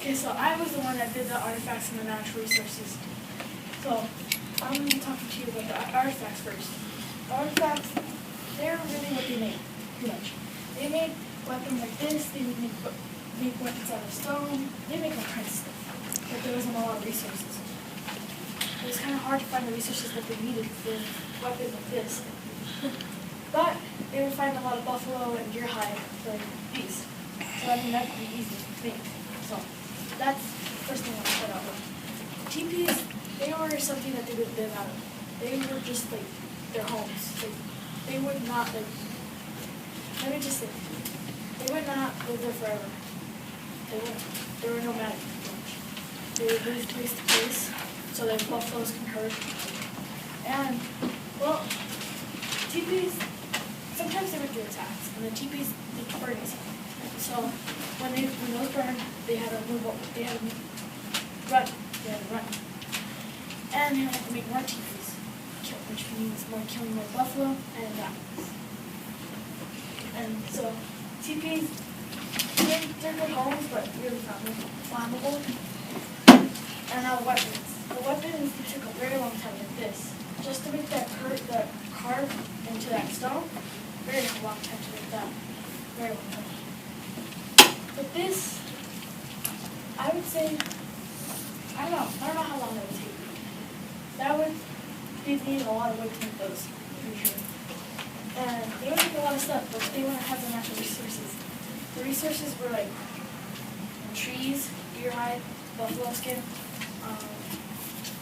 Okay, so I was the one that did the artifacts and the natural resources. So I'm going to be talking to you about the artifacts first. The artifacts, they're really what they made, pretty much. They made weapons like this, they would make weapons out of stone, they make all kinds of stuff. But there wasn't a lot of resources. It was kind of hard to find the resources that they needed for weapons like this. But they would find a lot of buffalo and deer hide like these. So I mean that could be easy to make. So that's the first thing I want to start out with. Teepees, they were something that they would live out of. They were just like their homes. They would not like, let me just say, they would not live there forever. They wouldn't. They were nomadic pretty much. They would move place to place so that buffaloes can herd. And, well, teepees, sometimes they would get attacked, and the teepees, they could burn easy. So when those burned, they had to move up, they had to run. And they would have to make more teepees, which means killing more buffalo and animals. And so teepees, they're good homes, but really flammable. And now weapons. The weapons took a very long time like this. Just to make that carve into that stone, very long time to make that. Very long time. But this, I would say, I don't know how long that would take. They'd need a lot of wood to make those, pretty sure. And they would make a lot of stuff, but they wouldn't have the natural resources. The resources were like trees, deer hide, buffalo skin,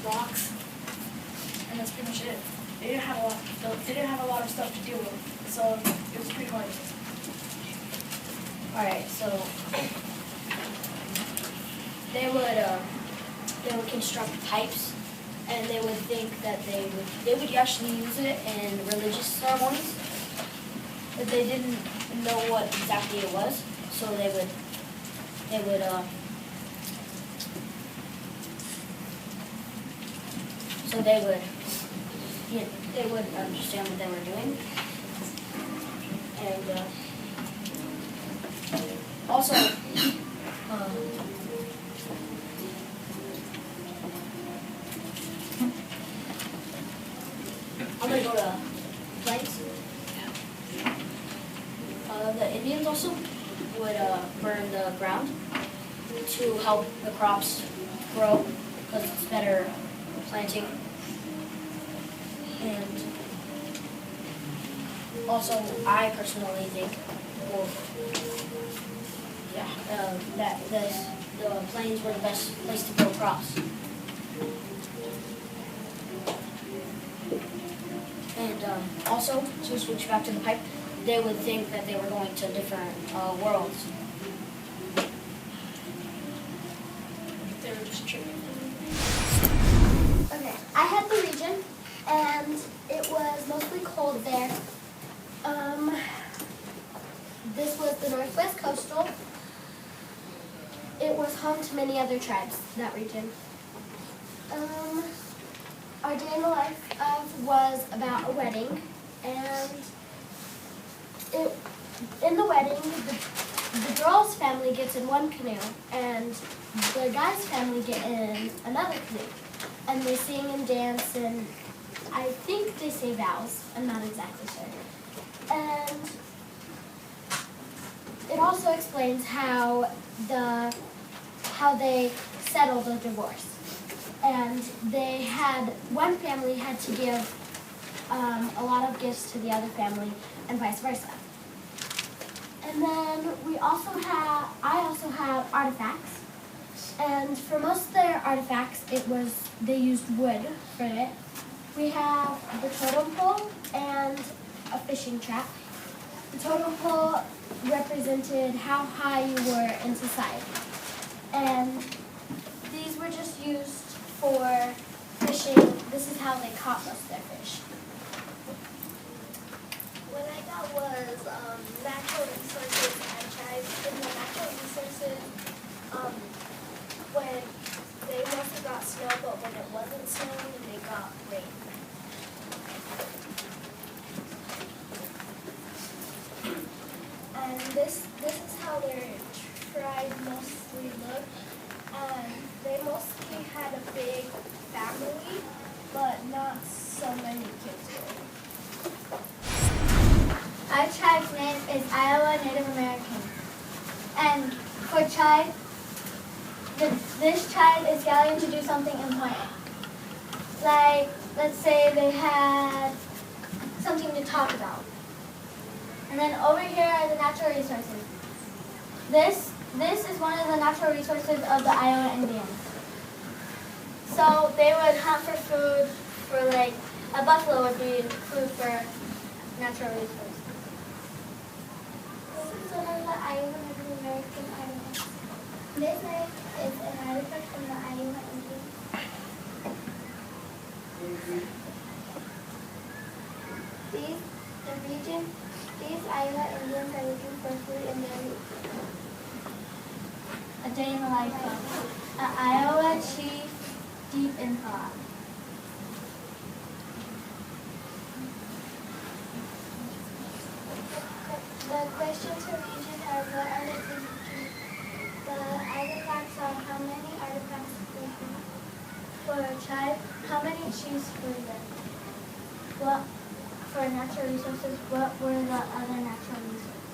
rocks, and that's pretty much it. They didn't have a lot of stuff to deal with, so it was pretty hard. Alright, so they would construct pipes, and they would think that they would actually use it in religious ceremonies, but they didn't know what exactly it was, so they would they wouldn't understand what they were doing. And also, I'm going to go to plains. The Indians also would burn the ground to help the crops grow because it's better planting. And also, I personally think, that the plains were the best place to grow crops. And also, to switch back to the pipe, they would think that they were going to different worlds. They were just tripping. Okay, I had the region, and it was mostly cold there. This was the Northwest Coastal. It was home to many other tribes, that region. Our day in the life was about a wedding, and in the wedding, the girl's family gets in one canoe, and the guy's family get in another canoe. And they sing and dance, and I think they say vows. I'm not exactly sure. And it also explains how they settled the divorce. And one family had to give a lot of gifts to the other family, and vice versa. And then I also have artifacts. And for most of their artifacts, they used wood for it. We have the totem pole and a fishing trap. The totem pole represented how high you were in society. And these were just used for fishing. This is how they caught most of their fish. What I got was natural resources and tribes. In the natural resources, when they mostly got snow, but when it wasn't snowing, they got rain. And this is how their tribe mostly looked. big family, but not so many kids. Our tribe's name is Iowa Native American. And for tribe, this tribe is gathering to do something important. Like, let's say they had something to talk about. And then over here are the natural resources. This is one of the natural resources of the Iowa Indians. So they would hunt for food for like, a buffalo would be food for natural resources. This is one of the Iowa Native American artifacts. This knife is an artifact from the Iowa Indians. These Iowa Indians are looking for food in their region. A day in the life of an Iowa chief deep in thought. The questions for region are what are the artifacts are how many artifacts were there? For a tribe, how many chiefs were there? What, for natural resources, what were the other natural resources?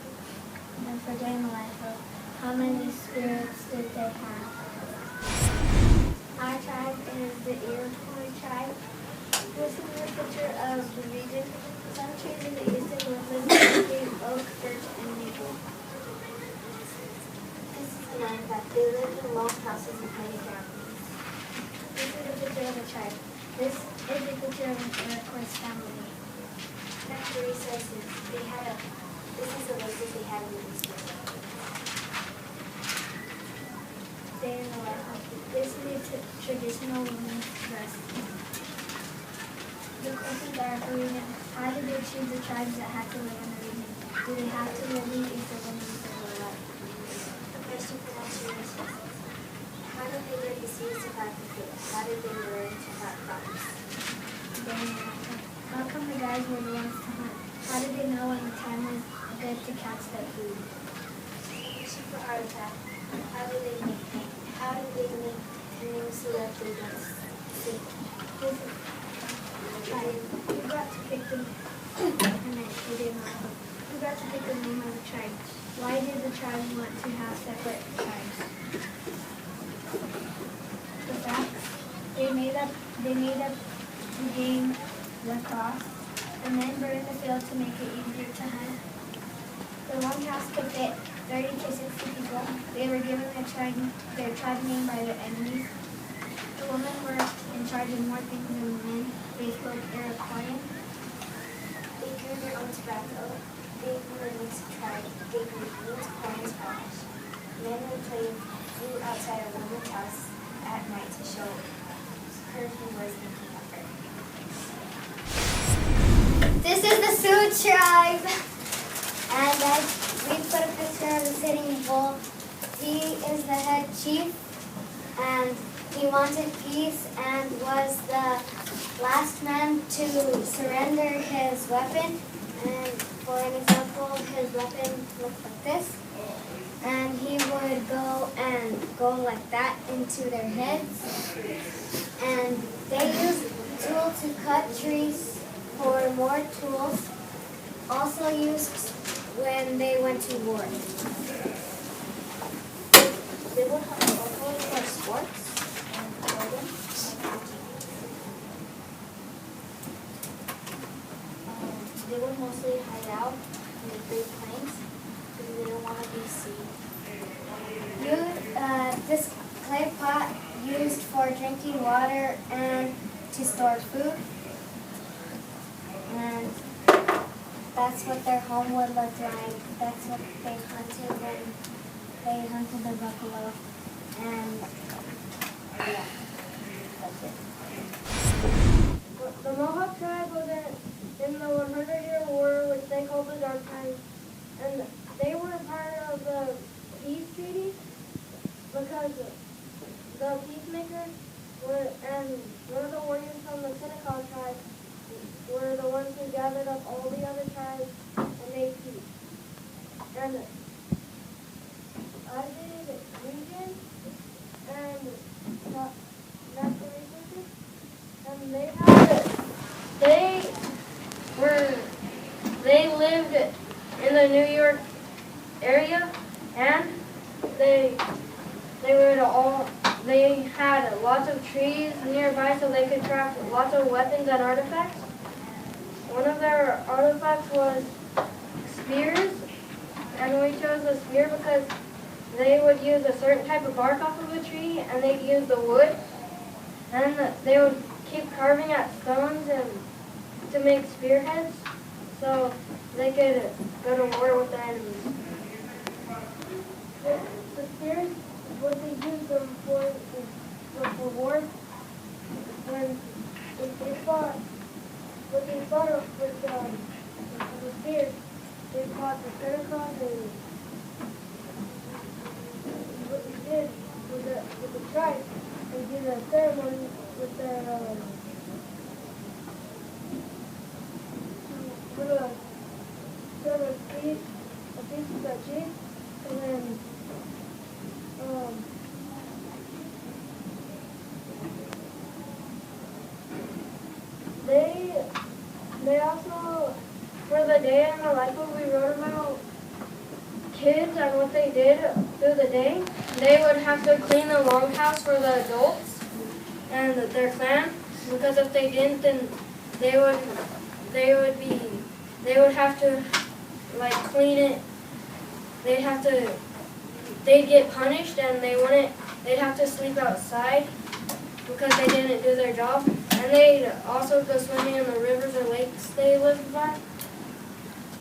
And for day in the life of how many spirits did they have? Our tribe is the Iroquois tribe. This is a picture of the region. Some trees in the eastern woodlands include oak, birch, and maple. This is an artifact. They lived in log houses and tiny families. This is a picture of a tribe. This is a picture of an Iroquois family. Natural resources. This is the list that they had in the eastern woodlands. Day in the life of this is a traditional women's dress. The questions are for region. How did they choose the tribes that had to live in the region? Do they have to live in the east or west or what? The question for natural resources. How did they get the seeds to plant the food? How did they learn to plant crops? How come the guys were the ones to hunt? How did they know when the time was good to catch that food? Question for artifact. How did they make canoes so that they don't sink? Who got to pick the name of the tribe? Why did the tribe want to have separate tribes? The facts. They made up the game lacrosse and then burned the field to make it easier to hunt. The long house could fit 30 to 60 people. They were given their tribe name by their enemies. The women were in charge of more things than the men. They spoke Iroquoian. They grew their own tobacco. They grew a mixed tribe. They grew beans, corn, and squash. Men would flew outside a woman's house at night to show her who was looking at her. This is the Sioux tribe. And we put a picture of the Sitting Bull. He is the head chief, and he wanted peace and was the last man to surrender his weapon. And for an example, his weapon looked like this. And he would go like that into their heads. And they used tool to cut trees for more tools, also used when they went to war. They would have also for sports and clothing. They would mostly hide out in the Great Plains because they don't want to be seen. This clay pot used for drinking water and to store food. And that's what their home would look like. That's what they hunted when they hunted the buffalo. And yeah, that's it. The Mohawk tribe was in the 100-year war, which they called the Dark Times, and they were part of the peace treaty because the peacemakers and one of the warriors from the Seneca tribe were the ones who gathered up all the other tribes and made peace. And I did region and natural They lived in the New York area, and they had lots of trees nearby, so they could craft lots of weapons and artifacts. One of their artifacts was spears, and we chose the spear because they would use a certain type of bark off of a tree, and they'd use the wood, and they would keep carving at stones and to make spearheads, so they could go to war with their enemies. The spears, what they use them for war, when they fought, what they fought with the spears, they fought the Pentecost, and what they did with the tribes, they did a ceremony with their serve a feast with the chief, and then they also, for the day in the life book, we wrote about kids and what they did through the day. They would have to clean the longhouse for the adults and their clan, because if they didn't, then they would have to like clean it. They'd get punished, and they'd have to sleep outside because they didn't do their job. And they'd also go swimming in the rivers or lakes they lived by.